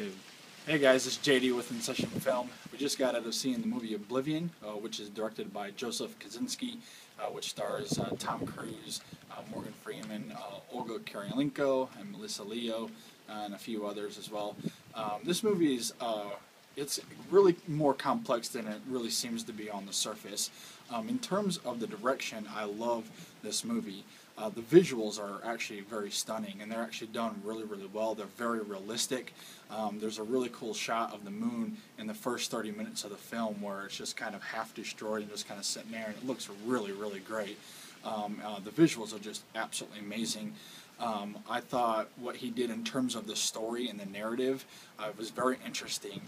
Okay. Hey guys, it's JD with In Session Film. We just got out of seeing the movie Oblivion, which is directed by Joseph Kosinski, which stars Tom Cruise, Morgan Freeman, Olga Kurylenko, and Melissa Leo, and a few others as well. This movie is it's really more complex than it really seems to be on the surface. In terms of the direction, I love this movie. The visuals are actually very stunning, and they're actually done really, really well. They're very realistic. There's a really cool shot of the moon in the first 30 minutes of the film where it's just kind of half destroyed and just kind of sitting there, and it looks really, really great. The visuals are just absolutely amazing. I thought what he did in terms of the story and the narrative was very interesting.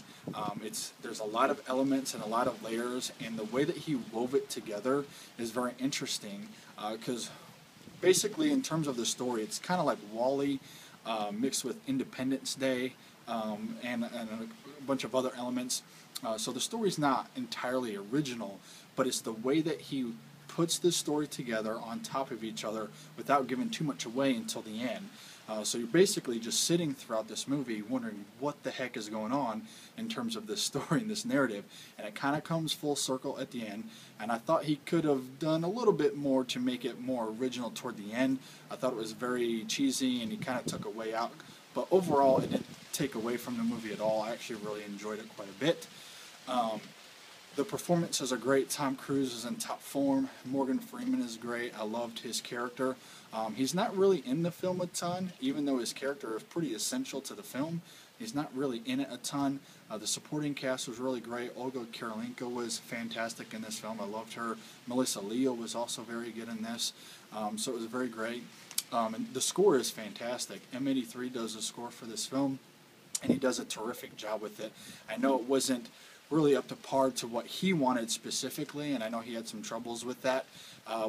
There's a lot of elements and a lot of layers, and the way that he wove it together is very interesting because basically in terms of the story, it's kind of like Wall-E mixed with Independence Day and a bunch of other elements. So the story's not entirely original, but it's the way that he puts this story together on top of each other without giving too much away until the end. So you're basically just sitting throughout this movie wondering what the heck is going on in terms of this story and this narrative, and it kind of comes full circle at the end. And I thought he could have done a little bit more to make it more original toward the end. I thought it was very cheesy and he kind of took a way out, but overall it didn't take away from the movie at all. I actually really enjoyed it quite a bit. The performances are great. Tom Cruise is in top form. Morgan Freeman is great. I loved his character. He's not really in the film a ton, even though his character is pretty essential to the film. He's not really in it a ton. The supporting cast was really great. Olga Kurylenko was fantastic in this film. I loved her. Melissa Leo was also very good in this. So it was very great. And the score is fantastic. M83 does the score for this film, and he does a terrific job with it. I know it wasn't really up to par to what he wanted specifically, and I know he had some troubles with that,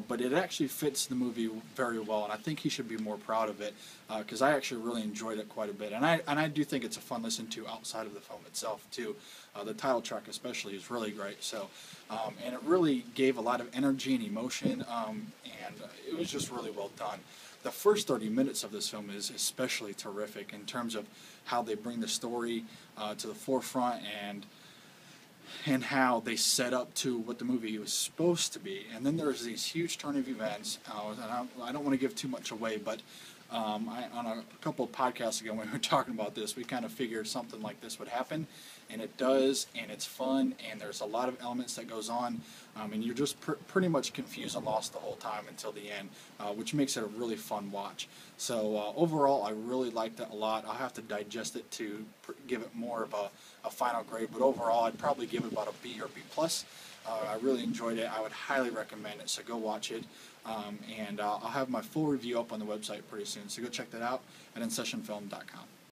but it actually fits the movie very well, and I think he should be more proud of it because I actually really enjoyed it quite a bit, and I do think it's a fun listen to outside of the film itself too. The title track especially is really great, so and it really gave a lot of energy and emotion, and it was just really well done. The first 30 minutes of this film is especially terrific in terms of how they bring the story to the forefront and how they set up to what the movie was supposed to be. And then there's these huge turn of events, and I don't want to give too much away, but on a couple of podcasts ago when we were talking about this, we kind of figured something like this would happen, and it does, and it's fun, and there's a lot of elements that goes on, and you're just pretty much confused and lost the whole time until the end, which makes it a really fun watch. So overall, I really liked it a lot. I'll have to digest it to give it more of a final grade, but overall, I'd probably give it about a B or B+. I really enjoyed it. I would highly recommend it, so go watch it. And I'll have my full review up on the website pretty soon, so go check that out at InSessionFilm.com.